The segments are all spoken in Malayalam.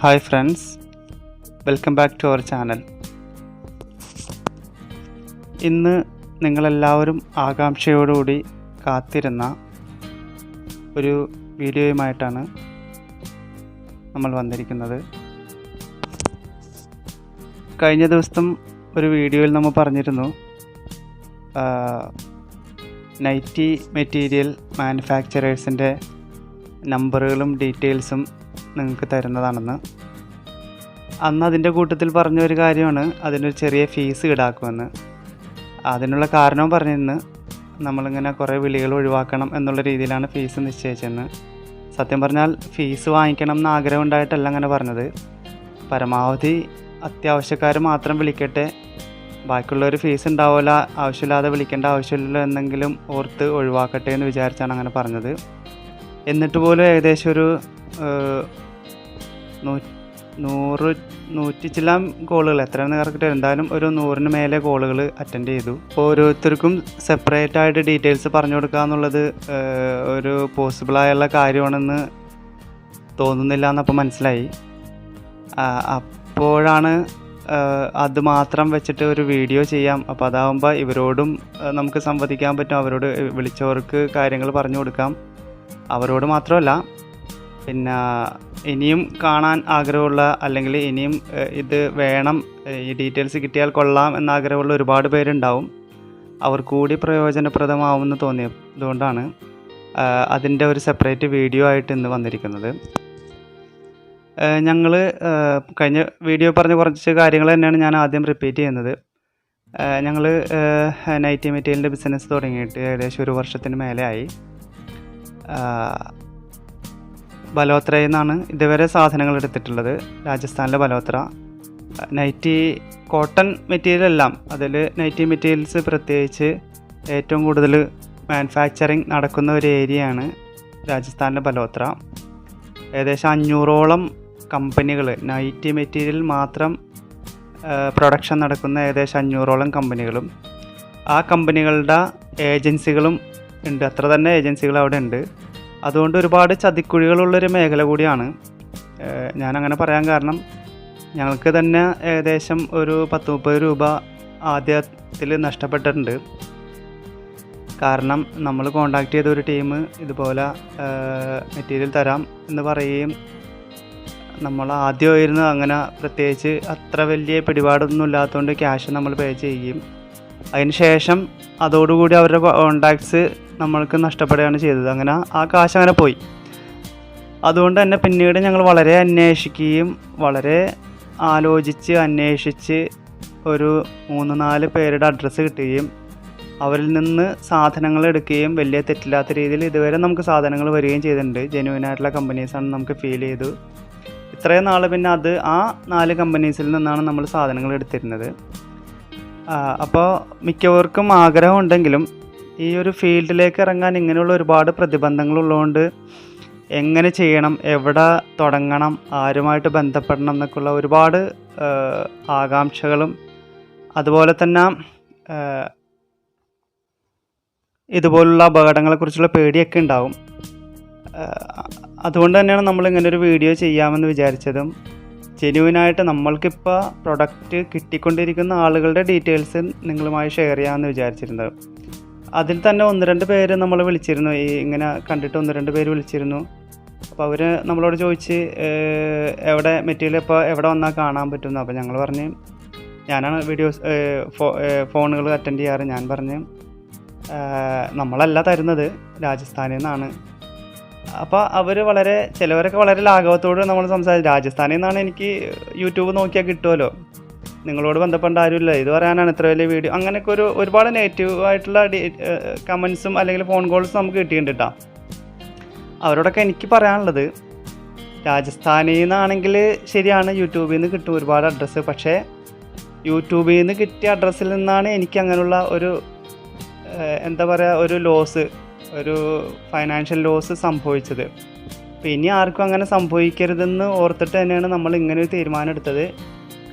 Hi friends, welcome back to our channel. ഇന്ന് നിങ്ങളെല്ലാവരും ആകാംക്ഷയോടുകൂടി കാത്തിരുന്ന ഒരു വീഡിയോയുമായിട്ടാണ് നമ്മൾ വന്നിരിക്കുന്നത്. കഴിഞ്ഞ ദിവസം ഒരു വീഡിയോയിൽ നമ്മൾ പറഞ്ഞിരുന്നു നൈറ്റി മെറ്റീരിയൽ മാനുഫാക്ചറേഴ്സിൻ്റെ നമ്പറുകളും ഡീറ്റെയിൽസും നിങ്ങൾക്ക് തരുന്നതാണെന്ന്. അന്ന് അതിൻ്റെ കൂട്ടത്തിൽ പറഞ്ഞൊരു കാര്യമാണ് അതിനൊരു ചെറിയ ഫീസ് ഈടാക്കുമെന്ന്. അതിനുള്ള കാരണവും പറഞ്ഞിരുന്നു. നമ്മളിങ്ങനെ കുറേ വിളികൾ ഒഴിവാക്കണം എന്നുള്ള രീതിയിലാണ് ഫീസ് നിശ്ചയിച്ചതെന്ന്. സത്യം പറഞ്ഞാൽ ഫീസ് വാങ്ങിക്കണം എന്ന് ആഗ്രഹം ഉണ്ടായിട്ടല്ല അങ്ങനെ പറഞ്ഞത്. പരമാവധി അത്യാവശ്യക്കാർ മാത്രം വിളിക്കട്ടെ, ബാക്കിയുള്ളവർ ഫീസ് ഉണ്ടാവില്ല, ആവശ്യമില്ലാതെ വിളിക്കേണ്ട ആവശ്യമില്ലല്ലോ എന്നെങ്കിലും ഓർത്ത് ഒഴിവാക്കട്ടെ എന്ന് വിചാരിച്ചാണ് അങ്ങനെ പറഞ്ഞത്. എന്നിട്ട് പോലും ഏകദേശം ഒരു 100 ചില്ലാം കോളുകൾ, എത്രയാണെന്ന് കറക്റ്റ് എന്തായാലും ഒരു 100-ന് മേലെ കോളുകൾ അറ്റൻഡ് ചെയ്തു. അപ്പോൾ ഓരോരുത്തർക്കും സെപ്പറേറ്റ് ആയിട്ട് ഡീറ്റെയിൽസ് പറഞ്ഞു കൊടുക്കുക എന്നുള്ളത് ഒരു പോസിബിളായുള്ള കാര്യമാണെന്ന് തോന്നുന്നില്ല എന്നപ്പോൾ മനസ്സിലായി. അപ്പോഴാണ് അത് മാത്രം വെച്ചിട്ട് ഒരു വീഡിയോ ചെയ്യാം, അപ്പോൾ അതാവുമ്പോൾ ഇവരോടും നമുക്ക് സംവദിക്കാൻ പറ്റും, അവരോട് വിളിച്ചവർക്ക് കാര്യങ്ങൾ പറഞ്ഞു കൊടുക്കാം. അവരോട് മാത്രമല്ല, പിന്നെ ഇനിയും കാണാൻ ആഗ്രഹമുള്ള അല്ലെങ്കിൽ ഇനിയും ഇത് വേണം, ഈ ഡീറ്റെയിൽസ് കിട്ടിയാൽ കൊള്ളാം എന്നാഗ്രഹമുള്ള ഒരുപാട് പേരുണ്ടാവും. അവർ കൂടി പ്രയോജനപ്രദമാവുമെന്ന് തോന്നിയതുകൊണ്ടാണ് അതിൻ്റെ ഒരു സെപ്പറേറ്റ് വീഡിയോ ആയിട്ട് ഇന്ന് വന്നിരിക്കുന്നത്. ഞങ്ങൾ കഴിഞ്ഞ വീഡിയോ പറഞ്ഞ കുറച്ച് കാര്യങ്ങൾ തന്നെയാണ് ഞാൻ ആദ്യം റിപ്പീറ്റ് ചെയ്യുന്നത്. ഞങ്ങൾ നൈറ്റി മെറ്റീരിയലിൻ്റെ ബിസിനസ് തുടങ്ങിയിട്ട് ഏകദേശം 1 വർഷത്തിന് മേലെ ആയി. ബലോത്രയിൽ നിന്നാണ് ഇതുവരെ സാധനങ്ങൾ എടുത്തിട്ടുള്ളത്. രാജസ്ഥാനിലെ ബലോത്ര നൈറ്റി കോട്ടൺ മെറ്റീരിയൽ എല്ലാം, അതിൽ നൈറ്റി മെറ്റീരിയൽസ് പ്രത്യേകിച്ച് ഏറ്റവും കൂടുതൽ മാനുഫാക്ചറിങ് നടക്കുന്ന ഒരു ഏരിയയാണ് രാജസ്ഥാനിലെ ബലോത്ര. ഏകദേശം 500ഓളം കമ്പനികൾ, നൈറ്റി മെറ്റീരിയൽ മാത്രം പ്രൊഡക്ഷൻ നടക്കുന്ന ഏകദേശം 500ഓളം കമ്പനികളും ആ കമ്പനികളുടെ ഏജൻസികളും ഉണ്ട്. അത്ര തന്നെ ഏജൻസികൾ അവിടെ ഉണ്ട്. അതുകൊണ്ട് ഒരുപാട് ചതിക്കുഴികളുള്ളൊരു മേഖല കൂടിയാണ്. ഞാനങ്ങനെ പറയാൻ കാരണം, ഞങ്ങൾക്ക് തന്നെ ഏകദേശം ഒരു 10-30 രൂപ ആദ്യത്തിൽ നഷ്ടപ്പെട്ടിട്ടുണ്ട്. കാരണം നമ്മൾ കോണ്ടാക്ട് ചെയ്ത ഒരു ടീം ഇതുപോലെ മെറ്റീരിയൽ തരാം എന്ന് പറയുകയും നമ്മൾ ആദ്യമായിരുന്നു അങ്ങനെ പ്രത്യേകിച്ച് അത്ര വലിയ പിടിപാടൊന്നും ഇല്ലാത്തതുകൊണ്ട് ക്യാഷ് നമ്മൾ പേ ചെയ്യുകയും അതിന് ശേഷം അതോടുകൂടി അവരുടെ കോണ്ടാക്ട്സ് നമ്മൾക്ക് നഷ്ടപ്പെടുകയാണ് ചെയ്തത്. അങ്ങനെ ആ കാശ് അങ്ങനെ പോയി. അതുകൊണ്ട് തന്നെ പിന്നീട് ഞങ്ങൾ വളരെ അന്വേഷിക്കുകയും വളരെ ആലോചിച്ച് അന്വേഷിച്ച് ഒരു 3-4 പേരുടെ അഡ്രസ്സ് കിട്ടുകയും അവരിൽ നിന്ന് സാധനങ്ങൾ എടുക്കുകയും വലിയ തെറ്റില്ലാത്ത രീതിയിൽ ഇതുവരെ നമുക്ക് സാധനങ്ങൾ വരികയും ചെയ്തിട്ടുണ്ട്. ജെന്യുവനായിട്ടുള്ള കമ്പനീസാണ് നമുക്ക് ഫീൽ ചെയ്തു. ഇത്രയും നാൾ പിന്നെ ആ 4 കമ്പനീസിൽ നിന്നാണ് നമ്മൾ സാധനങ്ങൾ എടുത്തിരുന്നത്. അപ്പോൾ മിക്കവർക്കും ആഗ്രഹമുണ്ടെങ്കിലും ഈ ഒരു ഫീൽഡിലേക്ക് ഇറങ്ങാൻ ഇങ്ങനെയുള്ള ഒരുപാട് പ്രതിബന്ധങ്ങളുള്ളതുകൊണ്ട് എങ്ങനെ ചെയ്യണം, എവിടെ തുടങ്ങണം, ആരുമായിട്ട് ബന്ധപ്പെടണം എന്നൊക്കെയുള്ള ഒരുപാട് ആകാംക്ഷകളും അതുപോലെ തന്നെ ഇതുപോലുള്ള അപകടങ്ങളെക്കുറിച്ചുള്ള പേടിയൊക്കെ ഉണ്ടാവും. അതുകൊണ്ട് തന്നെയാണ് നമ്മളിങ്ങനൊരു വീഡിയോ ചെയ്യാമെന്ന് വിചാരിച്ചതും. ജെന്യുവനായിട്ട് നമ്മൾക്കിപ്പോൾ പ്രൊഡക്റ്റ് കിട്ടിക്കൊണ്ടിരിക്കുന്ന ആളുകളുടെ ഡീറ്റെയിൽസ് നിങ്ങളുമായി ഷെയർ ചെയ്യാമെന്ന് വിചാരിച്ചിരുന്നത്. അതിൽ തന്നെ 1-2 പേര് നമ്മൾ വിളിച്ചിരുന്നു. ഇങ്ങനെ കണ്ടിട്ട് 1-2 പേര് വിളിച്ചിരുന്നു. അപ്പോൾ അവർ നമ്മളോട് ചോദിച്ച് എവിടെ മെറ്റീരിയൽ ഇപ്പോൾ എവിടെ വന്നാൽ കാണാൻ പറ്റുന്നു. അപ്പോൾ ഞങ്ങൾ പറഞ്ഞ്, ഞാനാണ് വീഡിയോസ് ഫോണുകൾ അറ്റൻഡ് ചെയ്യാറ്. ഞാൻ പറഞ്ഞ് നമ്മളല്ല തരുന്നത്, രാജസ്ഥാനിൽ നിന്നാണ്. അപ്പോൾ അവർ ചിലവരൊക്കെ വളരെ ലാഘവത്തോട് നമ്മൾ സംസാരിച്ചു. രാജസ്ഥാനിൽ നിന്നാണ്, എനിക്ക് യൂട്യൂബ് നോക്കിയാൽ കിട്ടുമല്ലോ, നിങ്ങളോട് ബന്ധപ്പെട്ട ആരുമില്ല, ഇത് പറയാനാണ് ഇത്ര വലിയ വീഡിയോ, അങ്ങനെയൊക്കെ ഒരുപാട് നെഗറ്റീവായിട്ടുള്ള കമൻസും അല്ലെങ്കിൽ ഫോൺ കോൾസും നമുക്ക് കിട്ടിയിട്ടുണ്ട് കേട്ടോ. അവരോടൊക്കെ എനിക്ക് പറയാനുള്ളത്, രാജസ്ഥാനിൽ നിന്നാണെങ്കിൽ ശരിയാണ്, യൂട്യൂബിൽ നിന്ന് കിട്ടും ഒരുപാട് അഡ്രസ്സ്. പക്ഷേ യൂട്യൂബിൽ നിന്ന് കിട്ടിയ അഡ്രസ്സിൽ നിന്നാണ് എനിക്ക് അങ്ങനെയുള്ള ഒരു എന്താ പറയുക, ഒരു ലോസ്, ഒരു ഫൈനാൻഷ്യൽ ലോസ് സംഭവിച്ചത്. അപ്പോൾ ഇനി ആർക്കും അങ്ങനെ സംഭവിക്കരുതെന്ന് ഓർത്തിട്ട് തന്നെയാണ് നമ്മൾ ഇങ്ങനെ ഒരു തീരുമാനം എടുത്തത്.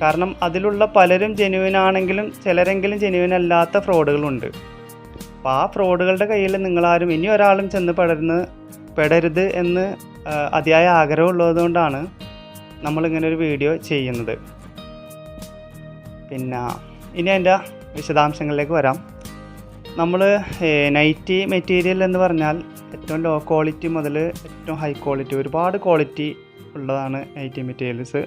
കാരണം അതിലുള്ള പലരും ജെന്യുവനാണെങ്കിലും ചിലരെങ്കിലും ജെന്യുവൻ അല്ലാത്ത ഫ്രോഡുകളുണ്ട്. അപ്പോൾ ആ ഫ്രോഡുകളുടെ കയ്യിൽ നിങ്ങളാരും ഇനി ഒരാളും ചെന്ന് പെടരുത് എന്ന് അതിയായ ആഗ്രഹമുള്ളതുകൊണ്ടാണ് നമ്മളിങ്ങനെ ഒരു വീഡിയോ ചെയ്യുന്നത്. പിന്നെ ഇനി അതിൻ്റെ വിശദാംശങ്ങളിലേക്ക് വരാം. നമ്മൾ നൈറ്റി മെറ്റീരിയൽ എന്ന് പറഞ്ഞാൽ ഏറ്റവും ലോ ക്വാളിറ്റി മുതൽ ഏറ്റവും ഹൈ ക്വാളിറ്റി, ഒരുപാട് ക്വാളിറ്റി ഉള്ളതാണ് നൈറ്റി മെറ്റീരിയൽസ്.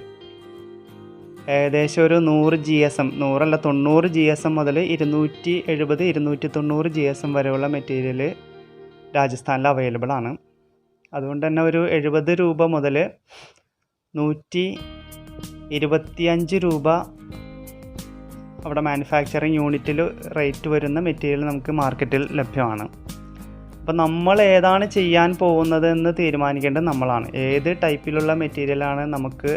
ഏകദേശം ഒരു 100 GSM, 100 അല്ല 90 GSM മുതൽ 270 290 GSM വരെയുള്ള മെറ്റീരിയൽ രാജസ്ഥാനിൽ അവൈലബിൾ ആണ്. അതുകൊണ്ട് തന്നെ ഒരു 70 രൂപ മുതൽ 125 രൂപ അവിടെ മാനുഫാക്ചറിങ് യൂണിറ്റിൽ റേറ്റ് വരുന്ന മെറ്റീരിയൽ നമുക്ക് മാർക്കറ്റിൽ ലഭ്യമാണ്. അപ്പോൾ നമ്മൾ ഏതാണ് ചെയ്യാൻ പോകുന്നത് എന്ന് തീരുമാനിക്കേണ്ടത് നമ്മളാണ്. ഏത് ടൈപ്പിലുള്ള മെറ്റീരിയലാണ് നമുക്ക്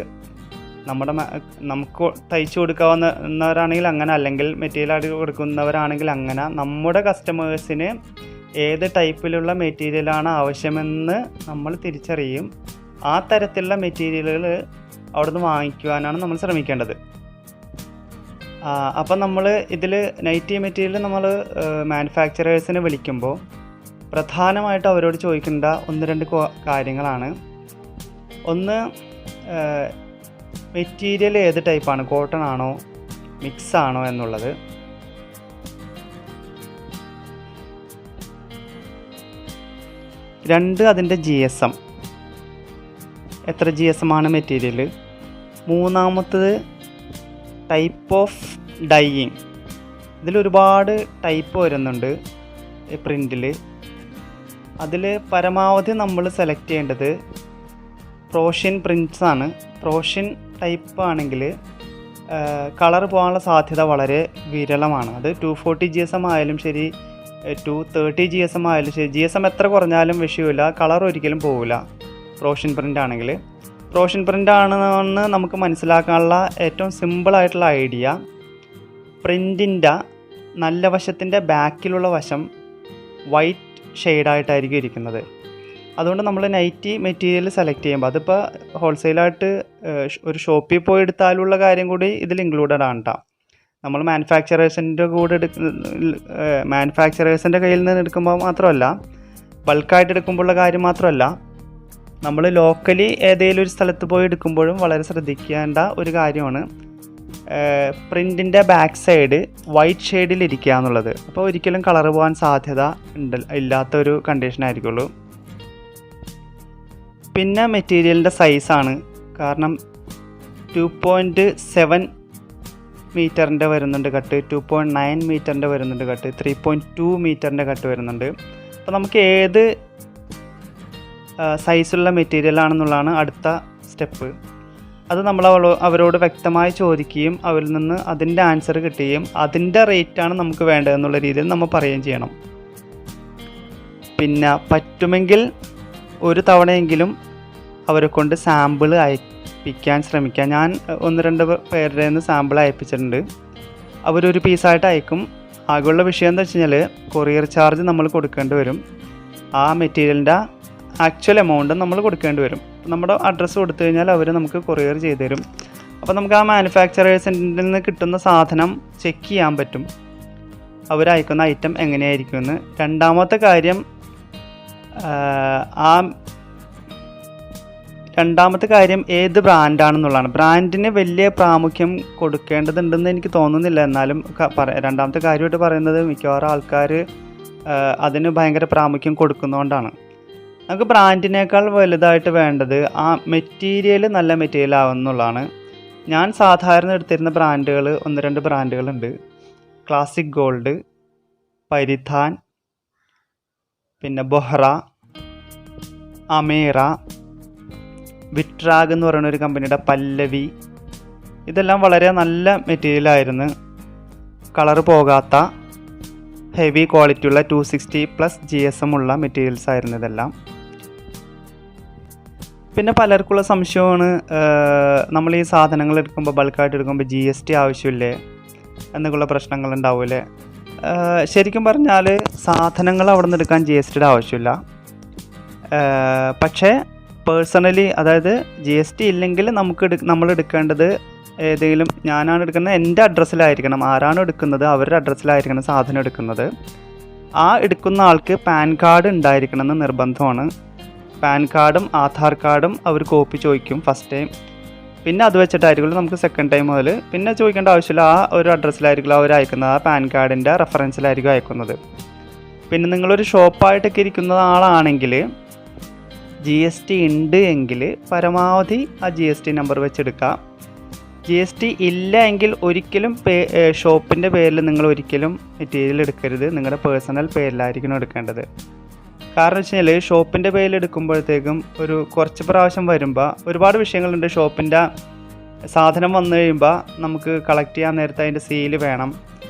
തയ്ച്ചു കൊടുക്കാവുന്നവരാണെങ്കിൽ അങ്ങനെ, അല്ലെങ്കിൽ മെറ്റീരിയൽ കൊടുക്കുന്നവരാണെങ്കിൽ അങ്ങനെ, നമ്മുടെ കസ്റ്റമേഴ്സിന് ഏത് ടൈപ്പിലുള്ള മെറ്റീരിയലാണ് ആവശ്യമെന്ന് നമ്മൾ തിരിച്ചറിയും. ആ തരത്തിലുള്ള മെറ്റീരിയലുകൾ അവിടുന്ന് വാങ്ങിക്കുവാനാണ് നമ്മൾ ശ്രമിക്കേണ്ടത്. അപ്പം നമ്മൾ ഇതിൽ നൈറ്റി മെറ്റീരിയൽ നമ്മൾ മാനുഫാക്ചറേഴ്സിനെ വിളിക്കുമ്പോൾ പ്രധാനമായിട്ട് അവരോട് ചോദിക്കേണ്ട 1-2 കാര്യങ്ങളാണ്. ഒന്ന്, മെറ്റീരിയൽ ഏത് ടൈപ്പാണ്, കോട്ടൺ ആണോ മിക്സ് ആണോ എന്നുള്ളത്. രണ്ട്, അതിൻ്റെ GSM, എത്ര GSM ആണ് മെറ്റീരിയൽ. മൂന്നാമത്തത് ടൈപ്പ് ഓഫ് ഡൈയിങ്. ഇതിലൊരുപാട് ടൈപ്പ് വരുന്നുണ്ട് പ്രിൻറ്റിൽ. അതിൽ പരമാവധി നമ്മൾ സെലക്ട് ചെയ്യേണ്ടത് പ്രോഷ്യൻ പ്രിൻറ്റ്സ് ആണ്. പ്രോഷ്യൻ ടൈപ്പ് ആണെങ്കിൽ കളർ പോകാനുള്ള സാധ്യത വളരെ വിരളമാണ്. അത് 240 GSM ആയാലും ശരി, 230 GSM ആയാലും ശരി, GSM എത്ര കുറഞ്ഞാലും വിഷയമില്ല, കളർ ഒരിക്കലും പോവില്ല പ്രോഷ്യൻ പ്രിൻ്റ് ആണെങ്കിൽ. പ്രോഷ്യൻ പ്രിൻ്റ് ആണെന്ന് നമുക്ക് മനസ്സിലാക്കാനുള്ള ഏറ്റവും സിമ്പിളായിട്ടുള്ള ഐഡിയ, പ്രിൻറ്റിൻ്റെ നല്ല വശത്തിൻ്റെ ബാക്കിലുള്ള വശം വൈറ്റ് ഷെയ്ഡായിട്ടായിരിക്കും ഇരിക്കുന്നത്. അതുകൊണ്ട് നമ്മൾ നൈറ്റി മെറ്റീരിയൽ സെലക്ട് ചെയ്യുമ്പോൾ, അതിപ്പോൾ ഹോൾസെയിലായിട്ട് ഒരു ഷോപ്പിൽ പോയി എടുത്താലുള്ള കാര്യം കൂടി ഇതിൽ ഇൻക്ലൂഡഡ് ആണ് കേട്ടോ. നമ്മൾ മാനുഫാക്ചറേഴ്സിൻ്റെ കയ്യിൽ നിന്ന് എടുക്കുമ്പോൾ മാത്രമല്ല, ബൾക്കായിട്ട് എടുക്കുമ്പോഴുള്ള കാര്യം മാത്രമല്ല, നമ്മൾ ലോക്കലി ഏതെങ്കിലും ഒരു സ്ഥലത്ത് പോയി എടുക്കുമ്പോഴും വളരെ ശ്രദ്ധിക്കേണ്ട ഒരു കാര്യമാണ് പ്രിൻറ്റിൻ്റെ ബാക്ക് സൈഡ് വൈറ്റ് ഷെയ്ഡിലിരിക്കുക എന്നുള്ളത്. അപ്പോൾ ഒരിക്കലും കളർ പോകാൻ സാധ്യത ഇല്ലാത്തൊരു കണ്ടീഷനായിരിക്കുള്ളൂ. പിന്നെ മെറ്റീരിയലിൻ്റെ സൈസാണ്. കാരണം 2.7 മീറ്ററിൻ്റെ വരുന്നുണ്ട് കട്ട്, 2.9 മീറ്ററിൻ്റെ വരുന്നുണ്ട് കട്ട്, 3.2 മീറ്ററിൻ്റെ കട്ട് വരുന്നുണ്ട്. അപ്പോൾ നമുക്ക് ഏത് സൈസുള്ള മെറ്റീരിയലാണെന്നുള്ളതാണ് അടുത്ത സ്റ്റെപ്പ്. അത് നമ്മൾ അവരോട് വ്യക്തമായി ചോദിക്കുകയും അവരിൽ നിന്ന് അതിൻ്റെ ആൻസർ കിട്ടുകയും അതിൻ്റെ റേറ്റാണ് നമുക്ക് വേണ്ടതെന്നുള്ള രീതിയിൽ നമ്മൾ പറയുകയും ചെയ്യണം. പിന്നെ പറ്റുമെങ്കിൽ ഒരു തവണയെങ്കിലും അവരെ കൊണ്ട് സാമ്പിൾ അയപ്പിക്കാൻ ശ്രമിക്കുക. ഞാൻ 1-2 പേരുടെ നിന്ന് സാമ്പിൾ അയപ്പിച്ചിട്ടുണ്ട്. അവരൊരു പീസായിട്ട് അയക്കും. ആകെയുള്ള വിഷയം എന്താ വെച്ച് കഴിഞ്ഞാൽ കൊറിയർ ചാർജ് നമ്മൾ കൊടുക്കേണ്ടി വരും. ആ മെറ്റീരിയലിൻ്റെ ആക്ച്വൽ എമൗണ്ട് നമ്മൾ കൊടുക്കേണ്ടി വരും. നമ്മുടെ അഡ്രസ്സ് കൊടുത്തു കഴിഞ്ഞാൽ അവർ നമുക്ക് കൊറിയർ ചെയ്തു തരും. അപ്പോൾ നമുക്ക് ആ മാനുഫാക്ചറേഴ്സിൽ നിന്ന് കിട്ടുന്ന സാധനം ചെക്ക് ചെയ്യാൻ പറ്റും, അവർ അയക്കുന്ന ഐറ്റം എങ്ങനെയായിരിക്കുമെന്ന്. രണ്ടാമത്തെ കാര്യം ഏത് ബ്രാൻഡാണെന്നുള്ളതാണ്. ബ്രാൻഡിന് വലിയ പ്രാമുഖ്യം കൊടുക്കേണ്ടതുണ്ടെന്ന് എനിക്ക് തോന്നുന്നില്ല. എന്നാലും രണ്ടാമത്തെ കാര്യമായിട്ട് പറയുന്നത് മിക്കവാറും ആൾക്കാർ അതിന് ഭയങ്കര പ്രാമുഖ്യം കൊടുക്കുന്നതുകൊണ്ടാണ്. നമുക്ക് ബ്രാൻഡിനേക്കാൾ വലുതായിട്ട് വേണ്ടത് ആ മെറ്റീരിയൽ നല്ല മെറ്റീരിയൽ ആവുമെന്നുള്ളതാണ്. ഞാൻ സാധാരണ എടുത്തിരുന്ന ബ്രാൻഡുകൾ 1-2 ബ്രാൻഡുകളുണ്ട്. ക്ലാസിക് ഗോൾഡ്, പരിധാൻ, പിന്നെ ബൊഹ്റ, അമേറ, വിട്രാഗ് എന്ന് പറയുന്ന ഒരു കമ്പനിയുടെ പല്ലവി. ഇതെല്ലാം വളരെ നല്ല മെറ്റീരിയലായിരുന്നു. കളർ പോകാത്ത ഹെവി ക്വാളിറ്റിയുള്ള 260+ GSM ഉള്ള മെറ്റീരിയൽസ് ആയിരുന്നു ഇതെല്ലാം. പിന്നെ പലർക്കുള്ള സംശയമാണ്, നമ്മൾ ഈ സാധനങ്ങൾ എടുക്കുമ്പോൾ ബൾക്കായിട്ട് എടുക്കുമ്പോൾ GST ആവശ്യമില്ലേ എന്നൊക്കെയുള്ള പ്രശ്നങ്ങളുണ്ടാവില്ലേ. ശരിക്കും പറഞ്ഞാൽ സാധനങ്ങൾ അവിടെ നിന്ന് എടുക്കാൻ GSTയുടെ ആവശ്യമില്ല. പക്ഷേ പേഴ്സണലി, അതായത് GST ഇല്ലെങ്കിൽ നമ്മൾ എടുക്കേണ്ടത് ഏതെങ്കിലും, ഞാനാണ് എടുക്കുന്നത് എൻ്റെ അഡ്രസ്സിലായിരിക്കണം. ആരാണ് എടുക്കുന്നത് അവരുടെ അഡ്രസ്സിലായിരിക്കണം സാധനം എടുക്കുന്നത്. ആ എടുക്കുന്ന ആൾക്ക് പാൻ കാർഡ് ഉണ്ടായിരിക്കണം എന്ന് നിർബന്ധമാണ്. പാൻ കാർഡും ആധാർ കാർഡും അവർ കോപ്പി ചോദിക്കും ഫസ്റ്റ് ടൈം. പിന്നെ അത് വെച്ചിട്ടായിരിക്കും നമുക്ക് സെക്കൻഡ് ടൈം മുതൽ പിന്നെ ചോദിക്കേണ്ട ആവശ്യമില്ല. ആ ഒരു അഡ്രസ്സിലായിരിക്കും അവർ അയക്കുന്നത്, ആ പാൻ കാർഡിൻ്റെ റെഫറൻസിലായിരിക്കും അയക്കുന്നത്. പിന്നെ നിങ്ങളൊരു ഷോപ്പായിട്ടൊക്കെ ഇരിക്കുന്ന ആളാണെങ്കിൽ GST ഉണ്ട് എങ്കിൽ പരമാവധി ആ GST നമ്പർ വെച്ചെടുക്കുക. GST ഇല്ല എങ്കിൽ ഒരിക്കലും ഷോപ്പിൻ്റെ പേരിൽ നിങ്ങൾ ഒരിക്കലും മെറ്റീരിയൽ എടുക്കരുത്. നിങ്ങളുടെ പേഴ്സണൽ പേരിലായിരിക്കണം എടുക്കേണ്ടത്. കാരണം വെച്ച് കഴിഞ്ഞാൽ ഷോപ്പിൻ്റെ പേരിൽ എടുക്കുമ്പോഴത്തേക്കും ഒരു കുറച്ച് പ്രാവശ്യം വരുമ്പോൾ ഒരുപാട് വിഷയങ്ങളുണ്ട്. ഷോപ്പിൻ്റെ സാധനം വന്നു കഴിയുമ്പോൾ നമുക്ക് കളക്ട് ചെയ്യാൻ നേരത്തെ അതിൻ്റെ സീല് വേണം.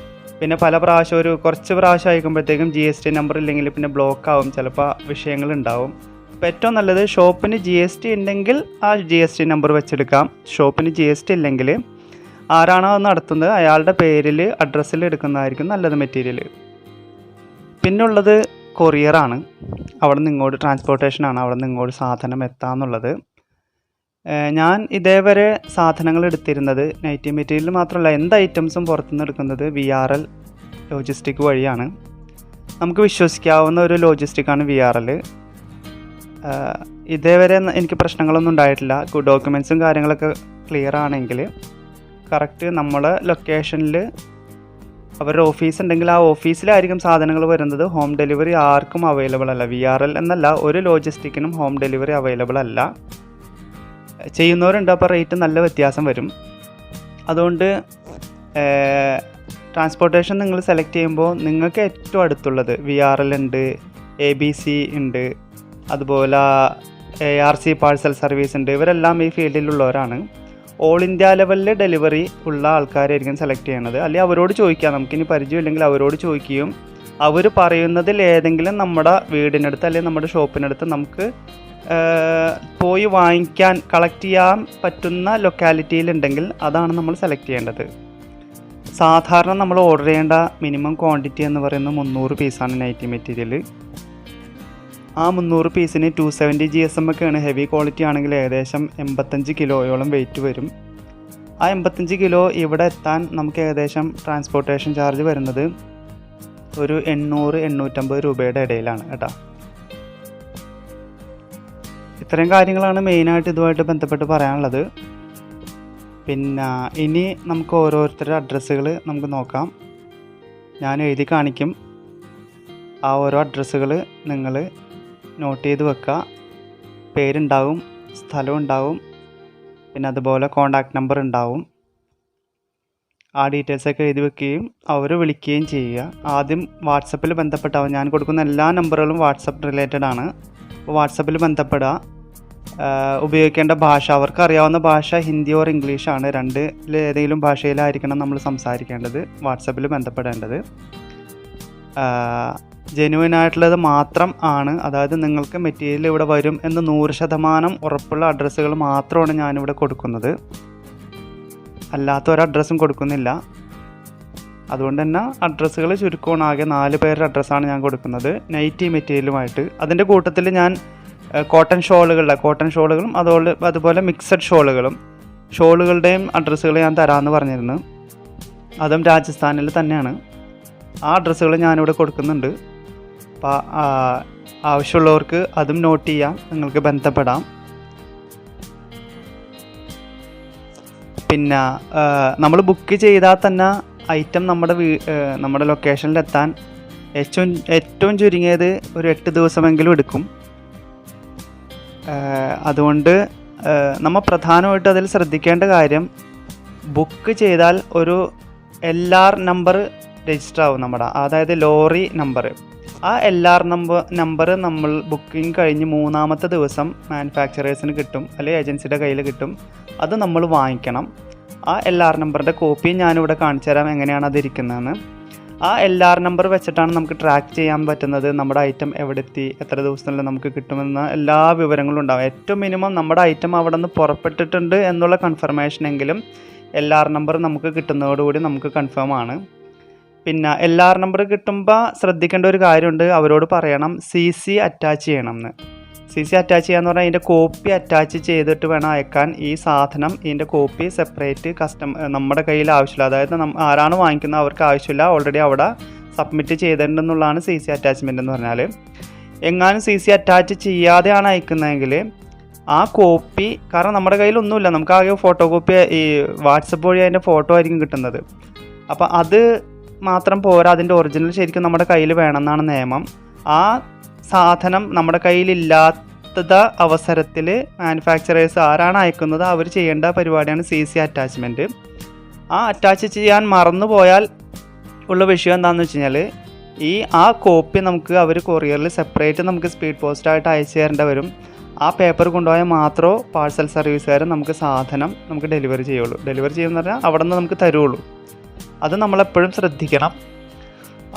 പിന്നെ പല പ്രാവശ്യം കുറച്ച് പ്രാവശ്യം അയക്കുമ്പോഴത്തേക്കും GST നമ്പർ ഇല്ലെങ്കിൽ പിന്നെ ബ്ലോക്ക് ആവും, ചിലപ്പോൾ വിഷയങ്ങളുണ്ടാവും. അപ്പോൾ ഏറ്റവും നല്ലത് ഷോപ്പിന് GST ഉണ്ടെങ്കിൽ ആ GST നമ്പർ വെച്ചെടുക്കാം. ഷോപ്പിന് GST ഇല്ലെങ്കിൽ ആരാണോ നടത്തുന്നത് അയാളുടെ പേരിൽ അഡ്രസ്സിൽ എടുക്കുന്നതായിരിക്കും നല്ലത് മെറ്റീരിയൽ. പിന്നുള്ളത് കൊറിയറാണ്. അവിടെ നിന്ന് ഇങ്ങോട്ട് ട്രാൻസ്പോർട്ടേഷനാണ്, അവിടെ നിന്ന് ഇങ്ങോട്ട് സാധനം എത്താമെന്നുള്ളത്. ഞാൻ ഇതേവരെ സാധനങ്ങൾ എടുത്തിരുന്നത് നൈറ്റി മെറ്റീരിയൽ മാത്രമല്ല എന്ത് ഐറ്റംസും പുറത്തുനിന്ന് എടുക്കുന്നത് VRL ലോജിസ്റ്റിക് വഴിയാണ്. നമുക്ക് വിശ്വസിക്കാവുന്ന ഒരു ലോജിസ്റ്റിക്കാണ് VRL. ഇതേവരെ എനിക്ക് പ്രശ്നങ്ങളൊന്നും ഉണ്ടായിട്ടില്ല. ഡോക്യുമെൻറ്റ്സും കാര്യങ്ങളൊക്കെ ക്ലിയർ ആണെങ്കിൽ കറക്റ്റ് നമ്മളെ ലൊക്കേഷനിൽ അവരുടെ ഓഫീസ് ഉണ്ടെങ്കിൽ ആ ഓഫീസിലായിരിക്കും സാധനങ്ങൾ വരുന്നത്. ഹോം ഡെലിവറി ആർക്കും അവൈലബിൾ അല്ല. VRL എന്നല്ല, ഒരു ലോജിസ്റ്റിക്കിനും ഹോം ഡെലിവറി അവൈലബിൾ അല്ല. ചെയ്യുന്നവരുണ്ട്, അപ്പോൾ റേറ്റ് നല്ല വ്യത്യാസം വരും. അതുകൊണ്ട് ട്രാൻസ്പോർട്ടേഷൻ നിങ്ങൾ സെലക്ട് ചെയ്യുമ്പോൾ നിങ്ങൾക്ക് ഏറ്റവും അടുത്തുള്ളത് VRL ഉണ്ട്, ABC ഉണ്ട്, അതുപോലെ ARC പാഴ്സൽ സർവീസ് ഉണ്ട്. ഇവരെല്ലാം ഈ ഫീൽഡിലുള്ളവരാണ്. ഓൾ ഇന്ത്യ ലെവലിൽ ഡെലിവറി ഉള്ള ആൾക്കാരായിരിക്കും സെലക്ട് ചെയ്യണത്. അല്ലെങ്കിൽ അവരോട് ചോദിക്കാം, നമുക്കിനി പരിചയമില്ലെങ്കിൽ അവരോട് ചോദിക്കുകയും അവർ പറയുന്നതിൽ ഏതെങ്കിലും നമ്മുടെ വീടിനടുത്ത് അല്ലെങ്കിൽ നമ്മുടെ ഷോപ്പിനടുത്ത് നമുക്ക് പോയി വാങ്ങിക്കാൻ കളക്ട് ചെയ്യാൻ പറ്റുന്ന ലൊക്കാലിറ്റിയിലുണ്ടെങ്കിൽ അതാണ് നമ്മൾ സെലക്ട് ചെയ്യേണ്ടത്. സാധാരണ നമ്മൾ ഓർഡർ ചെയ്യേണ്ട മിനിമം ക്വാണ്ടിറ്റി എന്ന് പറയുന്നത് 300 പീസാണ് നൈറ്റി മെറ്റീരിയൽ. ആ 300 പീസിന് 270 GSM ഒക്കെയാണ്. ഹെവി ക്വാളിറ്റി ആണെങ്കിൽ ഏകദേശം 85 കിലോയോളം വെയിറ്റ് വരും. ആ 85 കിലോ ഇവിടെ എത്താൻ നമുക്ക് ഏകദേശം ട്രാൻസ്പോർട്ടേഷൻ ചാർജ് വരുന്നത് ഒരു 800-850 രൂപയുടെ ഇടയിലാണ് കേട്ടോ. ഇത്രയും കാര്യങ്ങളാണ് മെയിനായിട്ട് ഇതുമായിട്ട് ബന്ധപ്പെട്ട് പറയാനുള്ളത്. പിന്നെ ഇനി നമുക്ക് ഓരോരുത്തരുടെ അഡ്രസ്സുകൾ നമുക്ക് നോക്കാം. ഞാൻ എഴുതി കാണിക്കും. ആ ഓരോ അഡ്രസ്സുകൾ നിങ്ങൾ നോട്ട് ചെയ്ത് വെക്കുക. പേരുണ്ടാവും, സ്ഥലം ഉണ്ടാവും, പിന്നെ അതുപോലെ കോണ്ടാക്ട് നമ്പർ ഉണ്ടാവും. ആ ഡീറ്റെയിൽസൊക്കെ എഴുതി വെക്കുകയും അവർ വിളിക്കുകയും ചെയ്യുക. ആദ്യം വാട്സപ്പിൽ ബന്ധപ്പെട്ടാവും. ഞാൻ കൊടുക്കുന്ന എല്ലാ നമ്പറുകളും വാട്സപ്പ് റിലേറ്റഡ് ആണ്. അപ്പോൾ വാട്സപ്പിൽ ബന്ധപ്പെടുക. ഉപയോഗിക്കേണ്ട ഭാഷ അവർക്ക് അറിയാവുന്ന ഭാഷ ഹിന്ദി ഓർ ഇംഗ്ലീഷാണ്. രണ്ടിൽ ഏതെങ്കിലും ഭാഷയിലായിരിക്കണം നമ്മൾ സംസാരിക്കേണ്ടത്, വാട്സപ്പിൽ ബന്ധപ്പെടേണ്ടത്. ജെന്യുവൻ ആയിട്ടുള്ളത് മാത്രം ആണ്. അതായത് നിങ്ങൾക്ക് മെറ്റീരിയൽ ഇവിടെ വരും എന്ന് 100% ഉറപ്പുള്ള അഡ്രസ്സുകൾ മാത്രമാണ് ഞാനിവിടെ കൊടുക്കുന്നത്. അല്ലാത്ത ഒരു അഡ്രസ്സും കൊടുക്കുന്നില്ല. അതുകൊണ്ട് തന്നെ അഡ്രസ്സുകൾ ചുരുക്കമാണ്. ആകെ 4 പേരുടെ അഡ്രസ്സാണ് ഞാൻ കൊടുക്കുന്നത് നൈറ്റി മെറ്റീരിയലുമായിട്ട്. അതിൻ്റെ കൂട്ടത്തിൽ ഞാൻ കോട്ടൺ ഷോളുകളും അതുപോലെ മിക്സഡ് ഷോളുകളുടെയും അഡ്രസ്സുകൾ ഞാൻ തരാമെന്ന് പറഞ്ഞിരുന്നു. അതും രാജസ്ഥാനിൽ തന്നെയാണ്. ആ അഡ്രസ്സുകൾ ഞാനിവിടെ കൊടുക്കുന്നുണ്ട്. അപ്പോൾ ആവശ്യമുള്ളവർക്ക് അതും നോട്ട് ചെയ്യാം, നിങ്ങൾക്ക് ബന്ധപ്പെടാം. പിന്നെ നമ്മൾ ബുക്ക് ചെയ്താൽ തന്നെ ഐറ്റം നമ്മുടെ ലൊക്കേഷനിലെത്താൻ ഏറ്റവും ചുരുങ്ങിയത് ഒരു 8 ദിവസമെങ്കിലും എടുക്കും. അതുകൊണ്ട് നമ്മൾ പ്രധാനമായിട്ട് അതിൽ ശ്രദ്ധിക്കേണ്ട കാര്യം, ബുക്ക് ചെയ്താൽ ഒരു LR നമ്പർ രജിസ്റ്റർ ആവും നമ്മുടെ, അതായത് ലോറി നമ്പർ. ആ LR നമ്പർ നമ്മൾ ബുക്കിംഗ് കഴിഞ്ഞ് 3-ാമത്തെ ദിവസം മാനുഫാക്ചറേഴ്സിന് കിട്ടും, അല്ലെങ്കിൽ ഏജൻസിയുടെ കയ്യിൽ കിട്ടും. അത് നമ്മൾ വാങ്ങിക്കണം. ആ LR നമ്പറിൻ്റെ കോപ്പി ഞാനിവിടെ കാണിച്ചു തരാം എങ്ങനെയാണ് അതിരിക്കുന്നതെന്ന്. ആ LR നമ്പർ വെച്ചിട്ടാണ് നമുക്ക് ട്രാക്ക് ചെയ്യാൻ പറ്റുന്നത് നമ്മുടെ ഐറ്റം എവിടെ എത്തി, എത്ര ദിവസത്തിനുള്ളിൽ നമുക്ക് കിട്ടുമെന്ന എല്ലാ വിവരങ്ങളും ഉണ്ടാവും. ഏറ്റവും മിനിമം നമ്മുടെ ഐറ്റം അവിടെ നിന്ന് പുറപ്പെട്ടിട്ടുണ്ട് എന്നുള്ള കൺഫർമേഷനെങ്കിലും LR നമ്പർ നമുക്ക് കിട്ടുന്നതോടുകൂടി നമുക്ക് കൺഫേം ആണ്. പിന്നെ LR നമ്പർ കിട്ടുമ്പോൾ ശ്രദ്ധിക്കേണ്ട ഒരു കാര്യമുണ്ട്, അവരോട് പറയണം CC അറ്റാച്ച് ചെയ്യണം എന്ന്. CC അറ്റാച്ച് ചെയ്യാന്ന് പറഞ്ഞാൽ അതിൻ്റെ കോപ്പി അറ്റാച്ച് ചെയ്തിട്ട് വേണം അയക്കാൻ. ഈ സാധനം ഇതിൻ്റെ കോപ്പി സെപ്പറേറ്റ് നമ്മുടെ കയ്യിൽ ആവശ്യമില്ല. അതായത് ആരാണ് വാങ്ങിക്കുന്നത് അവർക്ക് ആവശ്യമില്ല, ഓൾറെഡി അവിടെ സബ്മിറ്റ് ചെയ്തിട്ടുണ്ടെന്നുള്ളതാണ് CC അറ്റാച്ച്മെൻ്റ് എന്ന് പറഞ്ഞാൽ. എങ്ങാനും CC അറ്റാച്ച് ചെയ്യാതെയാണ് അയക്കുന്നതെങ്കിൽ ആ കോപ്പി, കാരണം നമ്മുടെ കയ്യിലൊന്നുമില്ല, നമുക്ക് ആകെ ഫോട്ടോ കോപ്പി ഈ വാട്സപ്പ് വഴി അതിൻ്റെ ഫോട്ടോ ആയിരിക്കും കിട്ടുന്നത്. അപ്പോൾ അത് മാത്രം പോരാ, അതിൻ്റെ ഒറിജിനൽ ശരിക്കും നമ്മുടെ കയ്യിൽ വേണമെന്നാണ് നിയമം. ആ സാധനം നമ്മുടെ കയ്യിലില്ലാത്ത അവസരത്തിൽ മാനുഫാക്ചറേഴ്സ് ആരാണ് അയക്കുന്നത് അവർ ചെയ്യേണ്ട പരിപാടിയാണ് CC അറ്റാച്ച്മെൻറ്റ്. ആ അറ്റാച്ച് ചെയ്യാൻ മറന്നു പോയാൽ ഉള്ള വിഷയം എന്താണെന്ന് വെച്ച് കഴിഞ്ഞാൽ ആ കോപ്പി നമുക്ക് അവർ കൊറിയറിൽ സെപ്പറേറ്റ് നമുക്ക് സ്പീഡ് പോസ്റ്റായിട്ട് അയച്ചു തരേണ്ടി വരും. ആ പേപ്പർ കൊണ്ടുപോയാൽ മാത്രമേ പാഴ്സൽ സർവീസുകാർ നമുക്ക് സാധനം നമുക്ക് ഡെലിവറി ചെയ്യുള്ളൂ. ഡെലിവറി ചെയ്യുമെന്ന് പറഞ്ഞാൽ അവിടെ നിന്ന് നമുക്ക് തരുള്ളൂ. അത് നമ്മളെപ്പോഴും ശ്രദ്ധിക്കണം.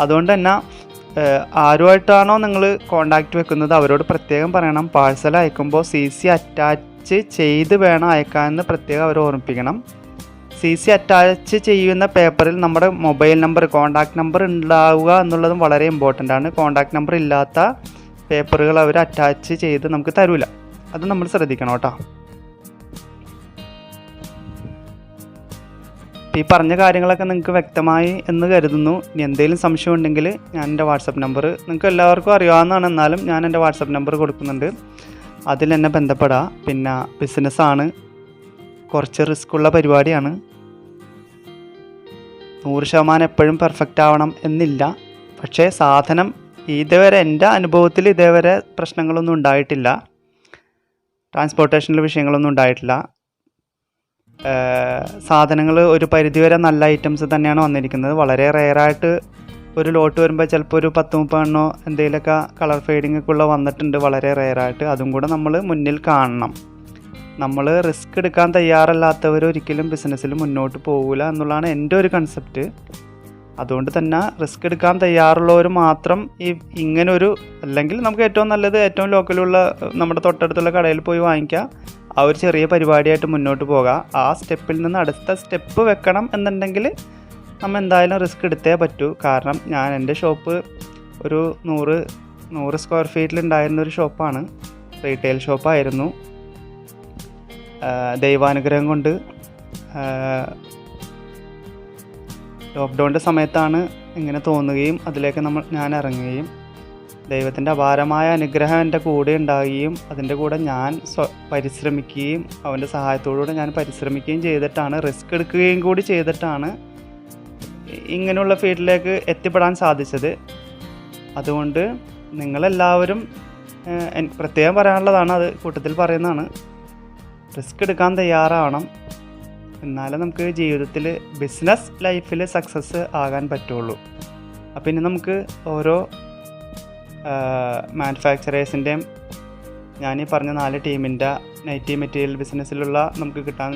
അതുകൊണ്ട് തന്നെ ആരുമായിട്ടാണോ നിങ്ങൾ കോണ്ടാക്റ്റ് വെക്കുന്നത് അവരോട് പ്രത്യേകം പറയണം, പാഴ്സൽ അയക്കുമ്പോൾ CC അറ്റാച്ച് ചെയ്ത് വേണം അയക്കാമെന്ന് പ്രത്യേകം അവർ ഓർമ്മിപ്പിക്കണം. CC അറ്റാച്ച് ചെയ്യുന്ന പേപ്പറിൽ നമ്മുടെ മൊബൈൽ നമ്പർ, കോണ്ടാക്ട് നമ്പർ ഉണ്ടാവുക എന്നുള്ളതും വളരെ ഇമ്പോർട്ടൻ്റ് ആണ്. കോണ്ടാക്ട് നമ്പർ ഇല്ലാത്ത പേപ്പറുകൾ അവർ അറ്റാച്ച് ചെയ്ത് നമുക്ക് തരില്ല. അത് നമ്മൾ ശ്രദ്ധിക്കണം കേട്ടോ. ഈ പറഞ്ഞ കാര്യങ്ങളൊക്കെ നിങ്ങൾക്ക് വ്യക്തമായി എന്ന് കരുതുന്നു. ഇനി എന്തെങ്കിലും സംശയം ഉണ്ടെങ്കിൽ ഞാൻ എൻ്റെ വാട്സപ്പ് നമ്പർ നിങ്ങൾക്ക് എല്ലാവർക്കും അറിയാവുന്നതാണ്, എന്നാലും ഞാൻ എൻ്റെ വാട്സപ്പ് നമ്പർ കൊടുക്കുന്നുണ്ട്. അതിൽ എന്നെ ബന്ധപ്പെടാം. പിന്നെ ബിസിനസ്സാണ്, കുറച്ച് റിസ്ക് ഉള്ള പരിപാടിയാണ്. 100% എപ്പോഴും പെർഫെക്റ്റ് ആവണം എന്നില്ല. പക്ഷേ സാധനം ഇതുവരെ എൻ്റെ അനുഭവത്തിൽ ഇതേവരെ പ്രശ്നങ്ങളൊന്നും ഉണ്ടായിട്ടില്ല. ട്രാൻസ്പോർട്ടേഷനിൽ വിഷയങ്ങളൊന്നും ഉണ്ടായിട്ടില്ല. സാധനങ്ങൾ ഒരു പരിധിവരെ നല്ല ഐറ്റംസ് തന്നെയാണ് വന്നിരിക്കുന്നത്. വളരെ റെയറായിട്ട് ഒരു ലോട്ട് വരുമ്പോൾ ചിലപ്പോൾ ഒരു 10-30 എണ്ണോ എന്തെങ്കിലുമൊക്കെ കളർ ഫെയ്ഡിങ് ഒക്കെ ഉള്ള വന്നിട്ടുണ്ട്, വളരെ റെയറായിട്ട്. അതും കൂടെ നമ്മൾ മുന്നിൽ കാണണം. നമ്മൾ റിസ്ക് എടുക്കാൻ തയ്യാറല്ലാത്തവർ ഒരിക്കലും ബിസിനസ്സിൽ മുന്നോട്ട് പോകില്ല എന്നുള്ളതാണ് എൻ്റെ ഒരു കൺസെപ്റ്റ്. അതുകൊണ്ട് തന്നെ റിസ്ക് എടുക്കാൻ തയ്യാറുള്ളവർ മാത്രം ഇങ്ങനൊരു, അല്ലെങ്കിൽ നമുക്ക് ഏറ്റവും നല്ലത് ഏറ്റവും ലോക്കലുള്ള നമ്മുടെ തൊട്ടടുത്തുള്ള കടയിൽ പോയി വാങ്ങിക്കുക. ആ ഒരു ചെറിയ പരിപാടിയായിട്ട് മുന്നോട്ട് പോകാം. ആ സ്റ്റെപ്പിൽ നിന്ന് അടുത്ത സ്റ്റെപ്പ് വെക്കണം എന്നുണ്ടെങ്കിൽ നമ്മൾ എന്തായാലും റിസ്ക് എടുത്തേ പറ്റൂ. കാരണം ഞാൻ എൻ്റെ ഷോപ്പ് ഒരു 100 സ്ക്വയർ ഫീറ്റിലുണ്ടായിരുന്നൊരു ഷോപ്പാണ്, റീറ്റെയിൽ ഷോപ്പായിരുന്നു. ദൈവാനുഗ്രഹം കൊണ്ട് ലോക്ക്ഡൗണിൻ്റെ സമയത്താണ് ഇങ്ങനെ തോന്നുകയും അതിലേക്ക് ഞാൻ ഇറങ്ങുകയും ദൈവത്തിൻ്റെ അപാരമായ അനുഗ്രഹം എൻ്റെ കൂടെ ഉണ്ടാവുകയും അതിൻ്റെ കൂടെ ഞാൻ പരിശ്രമിക്കുകയും അവൻ്റെ സഹായത്തോടുകൂടെ ഞാൻ പരിശ്രമിക്കുകയും ചെയ്തിട്ടാണ്, റിസ്ക് എടുക്കുകയും കൂടി ചെയ്തിട്ടാണ് ഇങ്ങനെയുള്ള ഫീൽഡിലേക്ക് എത്തിപ്പെടാൻ സാധിച്ചത്. അതുകൊണ്ട് നിങ്ങളെല്ലാവരും പ്രത്യേകം പറയാനുള്ളതാണ്, അത് കൂട്ടത്തിൽ പറയുന്നതാണ്, റിസ്ക് എടുക്കാൻ തയ്യാറാവണം. എന്നാലേ നമുക്ക് ജീവിതത്തിൽ ബിസിനസ് ലൈഫിൽ സക്സസ് ആകാൻ പറ്റുള്ളൂ. അപ്പം ഇനി നമുക്ക് ഓരോ മാനുഫാക്ചറേഴ്സിൻ്റെയും ഞാനീ പറഞ്ഞ 4 ടീമിൻ്റെ നൈറ്റി മെറ്റീരിയൽ ബിസിനസ്സിലുള്ള നമുക്ക് കിട്ടാൻ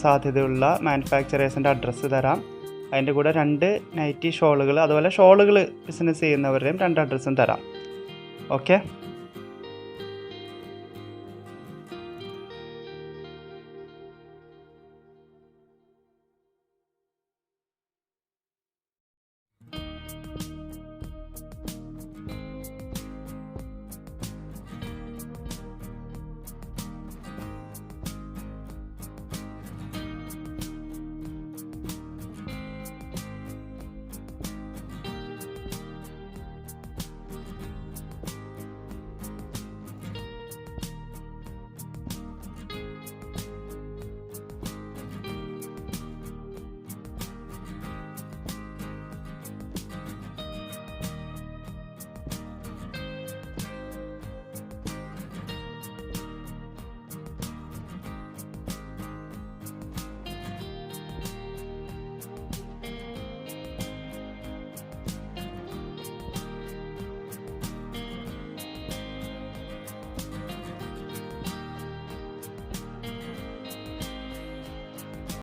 സാധ്യതയുള്ള മാനുഫാക്ചറേഴ്സിൻ്റെ അഡ്രസ്സ് തരാം. അതിൻ്റെ കൂടെ 2 നൈറ്റി ഷോളുകൾ, അതുപോലെ ഷോളുകൾ ബിസിനസ് ചെയ്യുന്നവരുടെയും 2 അഡ്രസ്സും തരാം. ഓക്കെ.